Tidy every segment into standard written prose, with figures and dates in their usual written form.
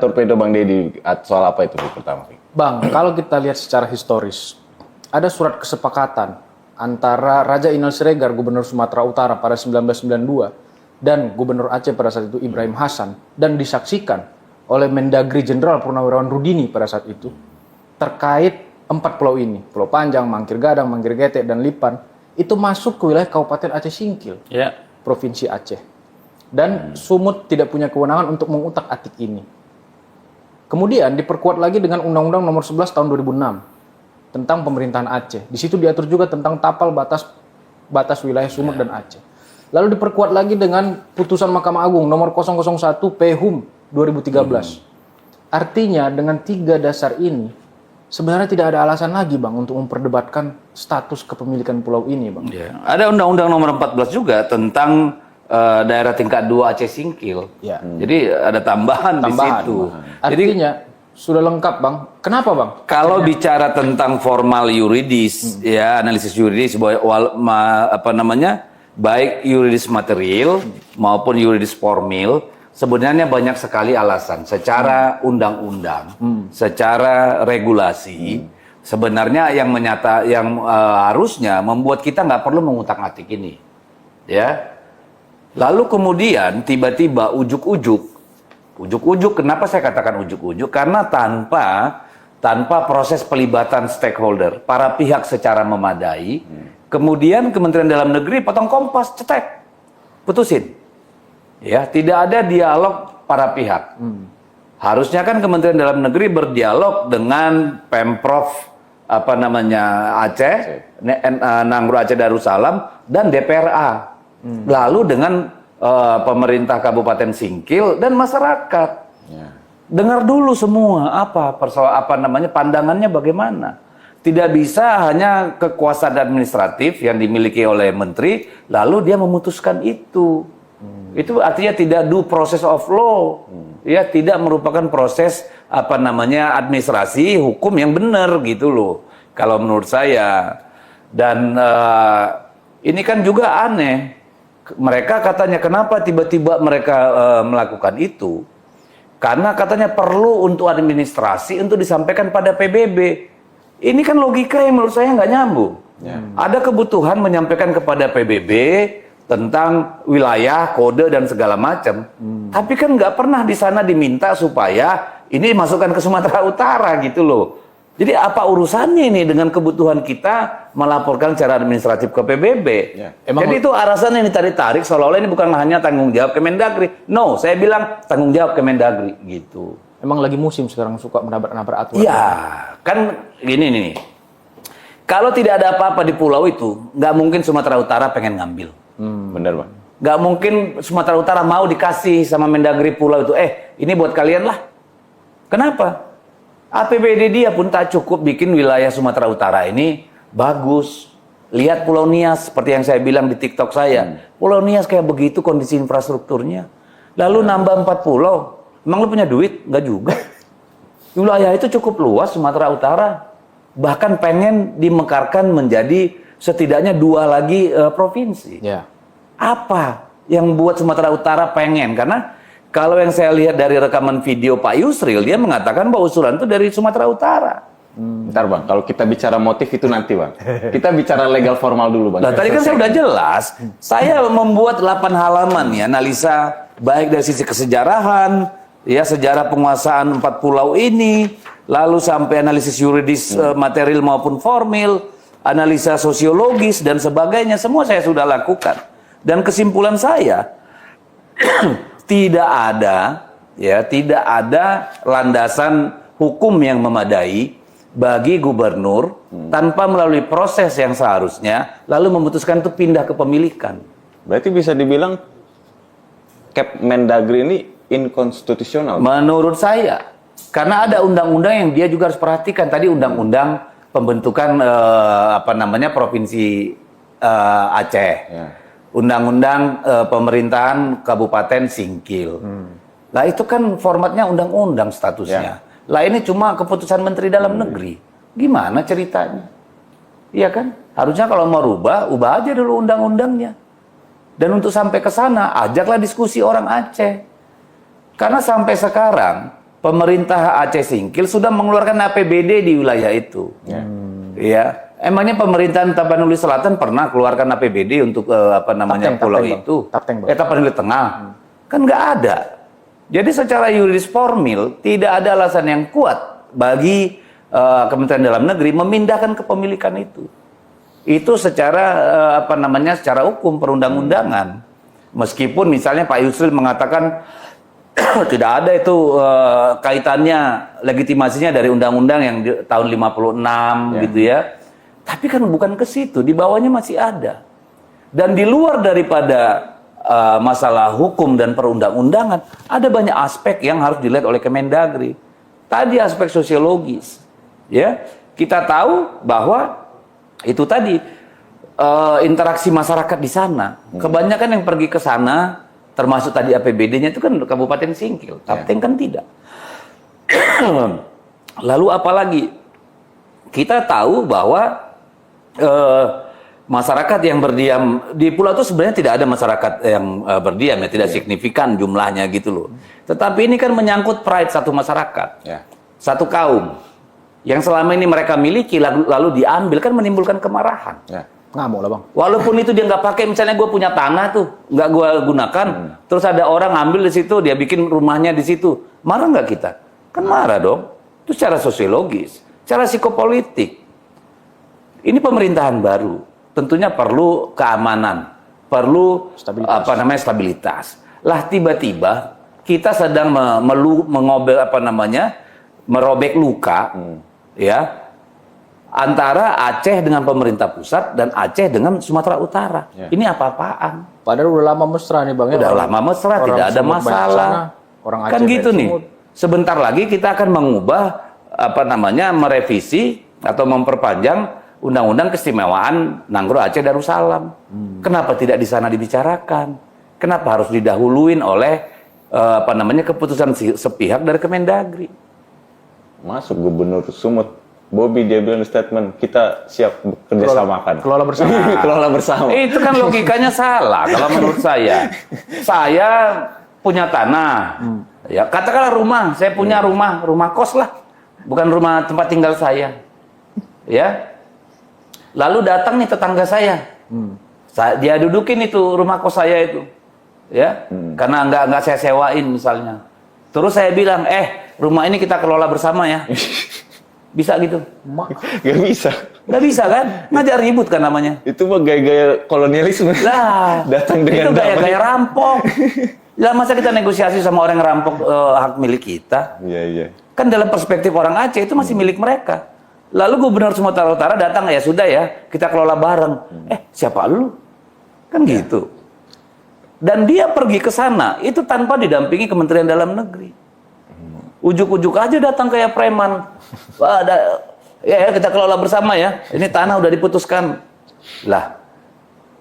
torpedo Bang Deddy soal apa itu pertama? Bang, kalau kita lihat secara historis, ada surat kesepakatan antara Raja Inal Siregar, Gubernur Sumatera Utara pada 1992, dan Gubernur Aceh pada saat itu Ibrahim Hasan, dan disaksikan oleh Mendagri Jenderal Purnawirawan Rudini pada saat itu, terkait 4 pulau ini, Pulau Panjang, Mangkir Gadang, Mangkir Getek, dan Lipan, itu masuk ke wilayah Kabupaten Aceh Singkil, Provinsi Aceh. Dan Sumut tidak punya kewenangan untuk mengutak-atik ini. Kemudian diperkuat lagi dengan Undang-Undang Nomor 11 Tahun 2006 tentang pemerintahan Aceh. Di situ diatur juga tentang tapal batas wilayah Sumut dan Aceh. Lalu diperkuat lagi dengan putusan Mahkamah Agung Nomor 001 PHUM 2013. Artinya dengan 3 dasar ini sebenarnya tidak ada alasan lagi Bang untuk memperdebatkan status kepemilikan pulau ini Bang. Ya. Ada Undang-Undang Nomor 14 juga tentang daerah tingkat 2 Aceh Singkil. Ya. Jadi ada tambahan di situ. Artinya sudah lengkap Bang. Kenapa Bang? Kalau bicara tentang formal yuridis, ya analisis yuridis, baik yuridis material maupun yuridis formil, sebenarnya banyak sekali alasan. Secara undang-undang, secara regulasi, sebenarnya yang harusnya membuat kita nggak perlu mengutak-atik ini, ya. Lalu kemudian tiba-tiba ujuk-ujuk, kenapa saya katakan ujuk-ujuk? Karena tanpa proses pelibatan stakeholder, para pihak secara memadai, kemudian Kementerian Dalam Negeri potong kompas, cetek, putusin. Ya, tidak ada dialog para pihak. Harusnya kan Kementerian Dalam Negeri berdialog dengan Pemprov Aceh, Nangro Aceh Darussalam, dan DPRA. Lalu dengan pemerintah Kabupaten Singkil dan masyarakat. Dengar dulu semua pandangannya bagaimana. Tidak bisa hanya kekuasaan administratif yang dimiliki oleh menteri lalu dia memutuskan itu. Itu artinya tidak due process of law. Ya, tidak merupakan proses administrasi hukum yang benar gitu loh. Kalau menurut saya. Dan ini kan juga aneh. Mereka katanya kenapa tiba-tiba mereka melakukan itu? Karena katanya perlu untuk administrasi untuk disampaikan pada PBB. Ini kan logika yang menurut saya nggak nyambung. Ada kebutuhan menyampaikan kepada PBB tentang wilayah, kode dan segala macam. Tapi kan nggak pernah di sana diminta supaya ini dimasukkan ke Sumatera Utara gitu loh. Jadi apa urusannya ini dengan kebutuhan kita melaporkan secara administratif ke PBB? Jadi itu alasan yang ditarik-tarik seolah-olah ini bukan hanya tanggung jawab Kemendagri. No, saya bilang tanggung jawab Kemendagri gitu. Emang lagi musim sekarang suka menabrak-nabrak aturan. Iya, kan gini nih. Kalau tidak ada apa-apa di pulau itu, nggak mungkin Sumatera Utara pengen ngambil. Bener Bang. Nggak mungkin Sumatera Utara mau dikasih sama Mendagri pulau itu. Ini buat kalian lah. Kenapa? APBD dia pun tak cukup bikin wilayah Sumatera Utara ini bagus. Lihat Pulau Nias, seperti yang saya bilang di TikTok saya. Pulau Nias kayak begitu kondisi infrastrukturnya. Lalu nambah 4 pulau. Emang lu punya duit? Enggak juga. Wilayah itu cukup luas Sumatera Utara. Bahkan pengen dimekarkan menjadi setidaknya 2 lagi provinsi. Apa yang buat Sumatera Utara pengen? Karena kalau yang saya lihat dari rekaman video Pak Yusril, dia mengatakan bahwa usulan itu dari Sumatera Utara. Bentar Bang, kalau kita bicara motif itu nanti Bang. Kita bicara legal formal dulu Bang. Nah, tadi kan saya udah jelas. Saya membuat 8 halaman ya, analisa baik dari sisi kesejarahan, ya sejarah penguasaan 4 pulau ini, lalu sampai analisis yuridis material maupun formil, analisa sosiologis dan sebagainya, semua saya sudah lakukan. Dan kesimpulan saya tidak ada landasan hukum yang memadai bagi gubernur tanpa melalui proses yang seharusnya lalu memutuskan untuk pindah kepemilikan. Berarti bisa dibilang Kemendagri ini inkonstitusional. Menurut saya, karena ada undang-undang yang dia juga harus perhatikan. Tadi undang-undang pembentukan provinsi Aceh. Undang-undang pemerintahan Kabupaten Singkil. Lah itu kan formatnya undang-undang statusnya. Lah ini cuma keputusan Menteri Dalam Negeri. Gimana ceritanya? Iya kan? Harusnya kalau mau ubah aja dulu undang-undangnya. Dan untuk sampai ke sana, ajaklah diskusi orang Aceh. Karena sampai sekarang pemerintah Aceh Singkil sudah mengeluarkan APBD di wilayah itu. Ya. Emangnya pemerintahan Tapanuli Selatan pernah keluarkan APBD untuk pulau itu? Tapanuli Tengah. Kan nggak ada. Jadi secara yuridis formil tidak ada alasan yang kuat bagi Kementerian Dalam Negeri memindahkan kepemilikan itu. Itu secara secara hukum perundang-undangan. Meskipun misalnya Pak Yusril mengatakan tidak ada itu kaitannya legitimasinya dari undang-undang yang tahun 56 gitu ya. Tapi kan bukan ke situ, di bawahnya masih ada. Dan di luar daripada masalah hukum dan perundang-undangan, ada banyak aspek yang harus dilihat oleh Kemendagri. Tadi aspek sosiologis, ya. Kita tahu bahwa itu tadi interaksi masyarakat di sana. Kebanyakan yang pergi ke sana, termasuk tadi APBD-nya itu kan Kabupaten Singkil, Kapten kan tidak. Lalu apalagi? Kita tahu bahwa masyarakat yang berdiam di pulau itu sebenarnya tidak ada masyarakat yang berdiam ya, tidak signifikan jumlahnya gitu loh. Tetapi ini kan menyangkut pride satu masyarakat, satu kaum yang selama ini mereka miliki lalu diambil, kan menimbulkan kemarahan. Ngamuk lah bang. Walaupun itu dia nggak pakai, misalnya gue punya tanah tuh nggak gue gunakan, terus ada orang ambil di situ, dia bikin rumahnya di situ, marah nggak kita? Kan marah dong. Itu secara sosiologis, secara psikopolitik. Ini pemerintahan baru, tentunya perlu keamanan, perlu stabilitas. Lah tiba-tiba kita sedang merobek luka, ya, antara Aceh dengan pemerintah pusat dan Aceh dengan Sumatera Utara. Ini apa-apaan? Padahal udah lama mesra nih bang. Udah lama mesra, tidak ada masalah. Kan gitu nih. Sebentar lagi kita akan mengubah merevisi atau memperpanjang Undang-Undang Keistimewaan Nanggro Aceh Darussalam. Kenapa tidak di sana dibicarakan? Kenapa harus didahuluin oleh keputusan sepihak dari Kemendagri? Masuk Gubernur Sumut, Bobi dia bilang di statement, kita siap kerjasamakan. Kelola bersama. Kelola bersama. Itu kan logikanya salah kalau menurut saya. Saya punya tanah, ya katakanlah rumah, saya punya rumah kos lah, bukan rumah tempat tinggal saya, ya. Lalu datang nih tetangga saya, dia dudukin itu rumah kos saya itu, ya, karena nggak saya sewain misalnya. Terus saya bilang, rumah ini kita kelola bersama ya, bisa gitu? Gak bisa. Nggak bisa kan? Ngajak ribut kan namanya. Itu mah gaya-gaya kolonialisme. Lah, datang dengan itu gaya-gaya rampok. Lah masa kita negosiasi sama orang yang rampok hak milik kita? Iya. Kan dalam perspektif orang Aceh itu masih milik mereka. Lalu Gubernur Sumatera Utara datang, ya sudah ya, kita kelola bareng. Siapa lu? Kan gitu. Dan dia pergi ke sana, itu tanpa didampingi Kementerian Dalam Negeri. Ujuk-ujuk aja datang kayak preman. Wah, ya kita kelola bersama ya, ini tanah udah diputuskan. Lah,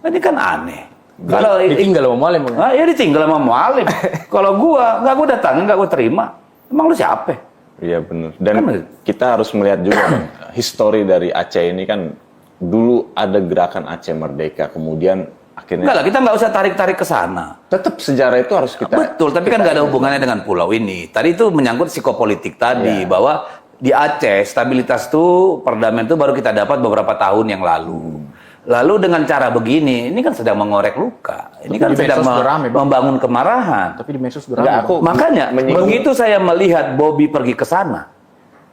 ini kan aneh. Kalau ditinggal sama mualim. Ya ditinggal sama mualim. Kalau gua datangin, nggak gua terima. Emang lu siapa? Iya benar. Dan kita harus melihat juga histori dari Aceh ini kan dulu ada gerakan Aceh Merdeka, kemudian akhirnya. Enggak lah, kita nggak usah tarik-tarik ke sana. Tetap sejarah itu harus kita. Betul, tapi kan nggak ada hubungannya dengan pulau ini. Tadi itu menyangkut psikopolitik tadi, bahwa di Aceh stabilitas itu, perdamaian itu baru kita dapat beberapa tahun yang lalu. Lalu dengan cara begini, ini kan sedang mengorek luka. Ini kan sedang membangun kemarahan. Tapi di medsos sudah rame. Makanya, begitu saya melihat Bobi pergi ke sana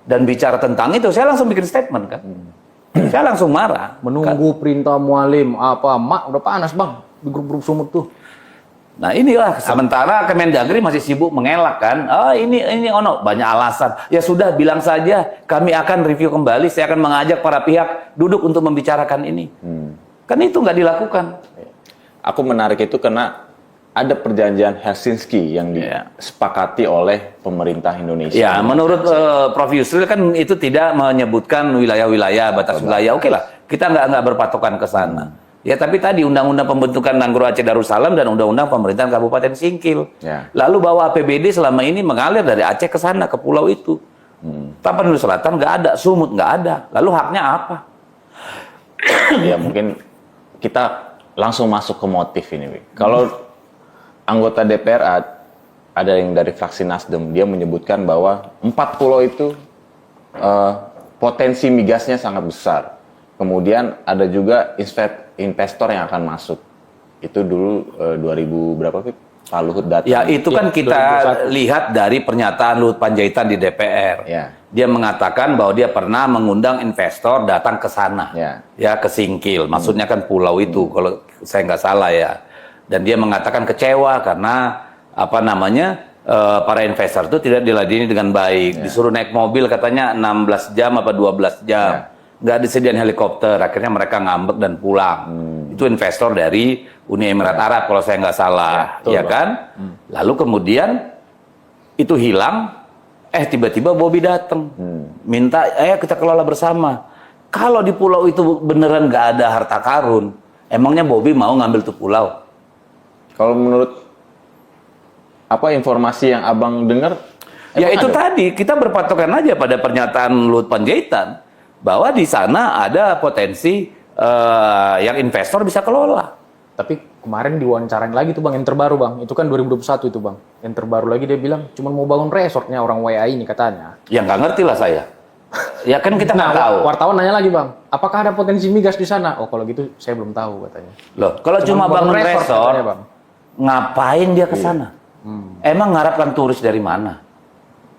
dan bicara tentang itu, saya langsung bikin statement kan. Saya langsung marah. Menunggu perintah mualim udah panas bang di grup-grup Sumut tuh. Nah inilah, sementara Kemendagri masih sibuk mengelak kan. Ini banyak alasan. Ya sudah, bilang saja kami akan review kembali, saya akan mengajak para pihak duduk untuk membicarakan ini. Kan itu nggak dilakukan. Aku menarik itu karena ada perjanjian Helsinki yang disepakati oleh pemerintah Indonesia. Ya, menurut Prof. Yusril kan itu tidak menyebutkan wilayah-wilayah, batas wilayah. Oke lah, kita nggak berpatokan ke sana. Ya tapi tadi Undang-Undang Pembentukan Nanggro Aceh Darussalam dan Undang-Undang Pemerintahan Kabupaten Singkil. Lalu bahwa APBD selama ini mengalir dari Aceh ke sana, ke pulau itu. Tapanuli Selatan nggak ada, Sumut nggak ada. Lalu haknya apa? Ya mungkin kita langsung masuk ke motif ini. Kalau anggota DPR ada yang dari fraksi Nasdem, dia menyebutkan bahwa 4 pulau itu potensi migasnya sangat besar. Kemudian ada juga investor yang akan masuk. Itu dulu 2000 berapa, Fit? Pak Luhut datang. Ya itu kan kita lihat dari pernyataan Luhut Panjaitan di DPR. Ya. Dia mengatakan bahwa dia pernah mengundang investor datang ke sana, ya ke Singkil. Maksudnya kan pulau itu, kalau saya nggak salah ya. Dan dia mengatakan kecewa karena apa namanya para investor itu tidak diladeni dengan baik. Disuruh naik mobil katanya 16 jam apa 12 jam. Nggak disediain helikopter. Akhirnya mereka ngambek dan pulang. Itu investor dari Uni Emirat Arab kalau saya nggak salah, ya kan? Lalu kemudian itu hilang, tiba-tiba Bobby datang, minta, kita kelola bersama. Kalau di pulau itu beneran nggak ada harta karun, emangnya Bobby mau ngambil tuh pulau? Kalau menurut apa informasi yang abang dengar? Ya itu tadi, kita berpatokan aja pada pernyataan Luhut Panjaitan bahwa di sana ada potensi yang investor bisa kelola. Tapi kemarin diwawancarain lagi tuh Bang, yang terbaru Bang. Itu kan 2021 itu Bang. Yang terbaru lagi dia bilang cuma mau bangun resortnya orang WA ini katanya. Ya nggak ngerti lah saya. Ya kan kita nggak tahu. Wartawan nanya lagi Bang, apakah ada potensi migas di sana? Oh kalau gitu saya belum tahu katanya. Loh, kalau cuma bangun resort, katanya, Bang. Ngapain dia ke sana? Emang mengharapkan turis dari mana?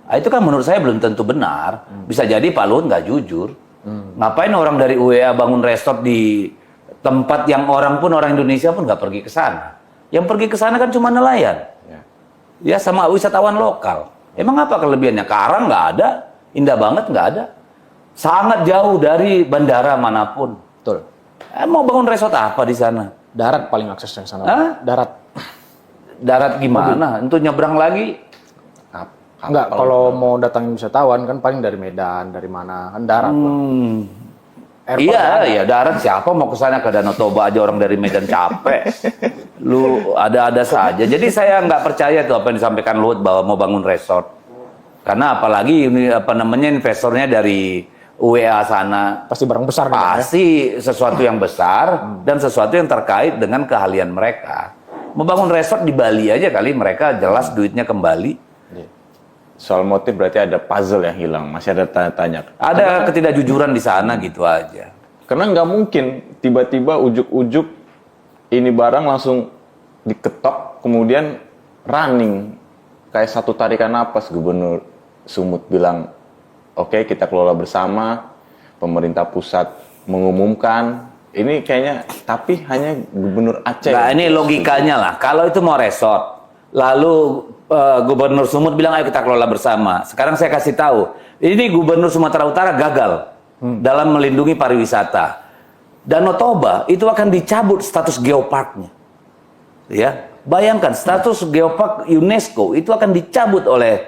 Nah, itu kan menurut saya belum tentu benar. Bisa jadi Pak Luhut nggak jujur. Ngapain orang dari UEA bangun resort di tempat yang orang Indonesia pun nggak pergi ke sana. Yang pergi ke sana kan cuma nelayan. Ya sama wisatawan lokal. Emang apa kelebihannya? Karang nggak ada, indah banget nggak ada. Sangat jauh dari bandara manapun. Betul. Mau bangun resort apa di sana? Darat paling aksesnya ke sana. Hah? Darat gimana? Untuk nyebrang lagi? Enggak, kalau mau datangin wisatawan kan paling dari Medan, dari mana? Kan darat. Iya, darat. Siapa mau ke sana, ke Danau Toba aja orang dari Medan capek. Lu ada-ada saja. Jadi saya nggak percaya tuh apa yang disampaikan Luhut bahwa mau bangun resort. Karena apalagi ini investornya dari UEA sana. Pasti barang besar. Pasti sesuatu yang besar dan sesuatu yang terkait dengan keahlian mereka. Membangun resort di Bali aja kali mereka jelas duitnya kembali. Soal motif berarti ada puzzle yang hilang, masih ada tanya-tanya. Ada ketidakjujuran di sana gitu aja. Karena nggak mungkin tiba-tiba ujuk-ujuk ini barang langsung diketok, kemudian running. Kayak satu tarikan napas, Gubernur Sumut bilang, oke, kita kelola bersama, pemerintah pusat mengumumkan, ini kayaknya, tapi hanya Gubernur Aceh. Nah ini logikanya lah, kalau itu mau resort, lalu Gubernur Sumut bilang ayo kita kelola bersama. Sekarang saya kasih tahu, ini Gubernur Sumatera Utara gagal dalam melindungi pariwisata. Danau Toba itu akan dicabut status geoparknya. Ya, bayangkan status geopark UNESCO itu akan dicabut oleh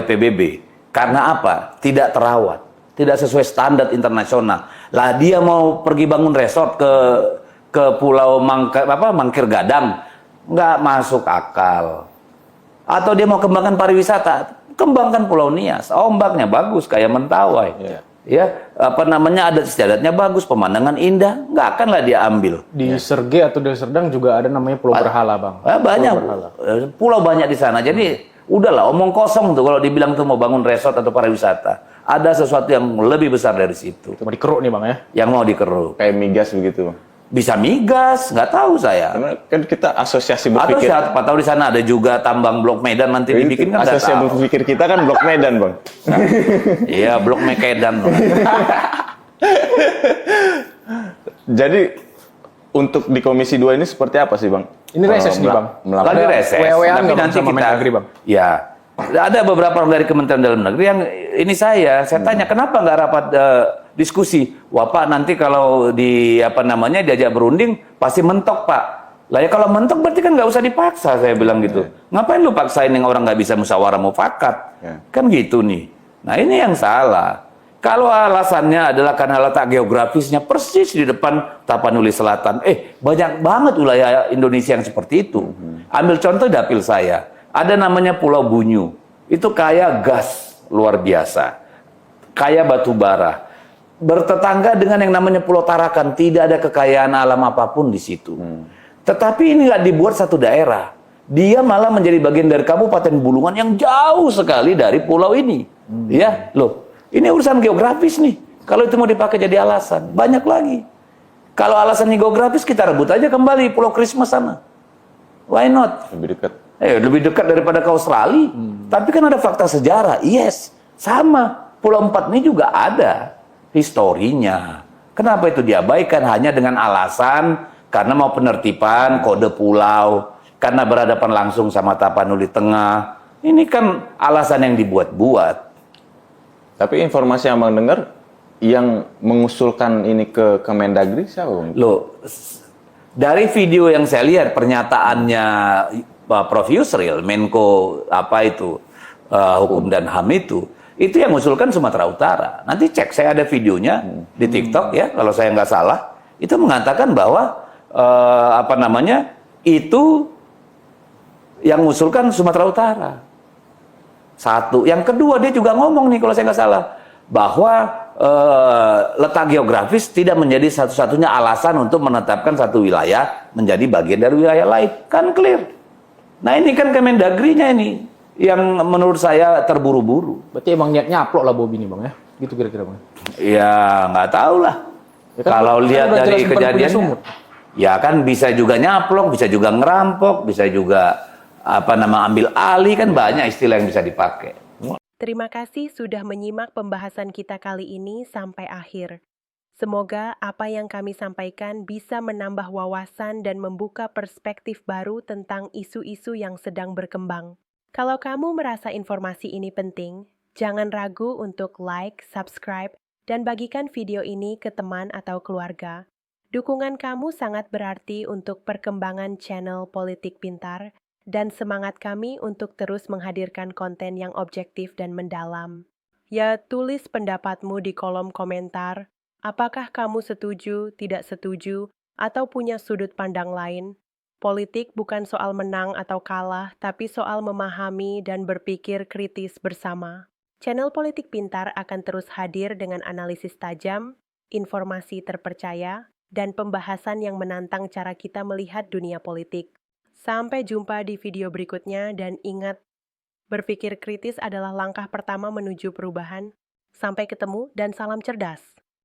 PBB. Karena apa? Tidak terawat, tidak sesuai standar internasional. Lah dia mau pergi bangun resort ke Pulau Mangkir Gadang, nggak masuk akal. Atau dia mau kembangkan pariwisata, kembangkan Pulau Nias, ombaknya bagus kayak Mentawai, ya adat istiadatnya bagus, pemandangan indah, nggak akanlah dia ambil. Di Serge atau Deli Serdang juga ada namanya Pulau Berhala Bang. Banyak pulau banyak di sana, jadi udahlah omong kosong tuh kalau dibilang tuh mau bangun resort atau pariwisata, ada sesuatu yang lebih besar dari situ. Mau dikeruk nih Bang ya? Yang mau dikeruk. Kayak migas begitu, Bang. Bisa migas, nggak tahu saya. Karena kan kita asosiasi berpikir. Atau siapa tahu di sana ada juga tambang blok Medan nanti dibikin kan nggak tahu. Asosiasi berpikir kita kan blok Medan, Bang. Iya, blok Medan. Jadi untuk di Komisi 2 ini seperti apa sih, Bang? Ini reses nih Bang. Lagi reses. Tapi nanti kita negeri, Bang. Ya. Ada beberapa orang dari Kementerian Dalam Negeri yang ini saya tanya kenapa nggak rapat diskusi. Wah Pak, nanti kalau diajak berunding pasti mentok Pak. Lah ya kalau mentok berarti kan nggak usah dipaksa, saya bilang gitu. Ngapain lu paksain yang orang nggak bisa musyawarah mufakat? Kan gitu nih. Nah ini yang salah. Kalau alasannya adalah karena letak geografisnya persis di depan Tapanuli Selatan. Banyak banget wilayah Indonesia yang seperti itu. Ambil contoh dapil saya. Ada namanya Pulau Bunyu. Itu kaya gas luar biasa. Kaya batu bara. Bertetangga dengan yang namanya Pulau Tarakan. Tidak ada kekayaan alam apapun di situ. Tetapi ini nggak dibuat satu daerah. Dia malah menjadi bagian dari Kabupaten Bulungan yang jauh sekali dari pulau ini. Ya, loh, ini urusan geografis nih. Kalau itu mau dipakai jadi alasan, banyak lagi. Kalau alasannya geografis, kita rebut aja kembali Pulau Christmas sana. Why not? Lebih dekat. Lebih dekat daripada ke Australia. Tapi kan ada fakta sejarah. Yes, sama. Pulau 4 ini juga ada historinya. Kenapa itu diabaikan hanya dengan alasan karena mau penertiban kode pulau, karena berhadapan langsung sama Tapanuli Tengah. Ini kan alasan yang dibuat-buat. Tapi informasi yang Bang dengar, yang mengusulkan ini ke Kemendagri siapa, Bang? Loh, dari video yang saya lihat pernyataannya Prof. Yusril, Menko Hukum dan HAM itu yang mengusulkan Sumatera Utara. Nanti cek, saya ada videonya di TikTok ya, kalau saya nggak salah, itu mengatakan bahwa itu yang mengusulkan Sumatera Utara. Satu, yang kedua dia juga ngomong nih kalau saya nggak salah bahwa letak geografis tidak menjadi satu-satunya alasan untuk menetapkan satu wilayah menjadi bagian dari wilayah lain. Kan clear. Nah ini kan Kemendagri-nya ini yang menurut saya terburu-buru. Berarti emang niat nyaplok lah Bobi ini Bang ya? Gitu kira-kira Bang. Ya nggak tahu lah. Ya kan, kalau lihat udah dari jelas bukan punya kejadiannya, sumut. ya kan bisa juga nyaplok, bisa juga ngerampok, bisa juga ambil alih, kan banyak istilah yang bisa dipakai. Terima kasih sudah menyimak pembahasan kita kali ini sampai akhir. Semoga apa yang kami sampaikan bisa menambah wawasan dan membuka perspektif baru tentang isu-isu yang sedang berkembang. Kalau kamu merasa informasi ini penting, jangan ragu untuk like, subscribe, dan bagikan video ini ke teman atau keluarga. Dukungan kamu sangat berarti untuk perkembangan channel Politik Pintar dan semangat kami untuk terus menghadirkan konten yang objektif dan mendalam. Ya, tulis pendapatmu di kolom komentar. Apakah kamu setuju, tidak setuju, atau punya sudut pandang lain? Politik bukan soal menang atau kalah, tapi soal memahami dan berpikir kritis bersama. Channel Politik Pintar akan terus hadir dengan analisis tajam, informasi terpercaya, dan pembahasan yang menantang cara kita melihat dunia politik. Sampai jumpa di video berikutnya dan ingat, berpikir kritis adalah langkah pertama menuju perubahan. Sampai ketemu dan salam cerdas.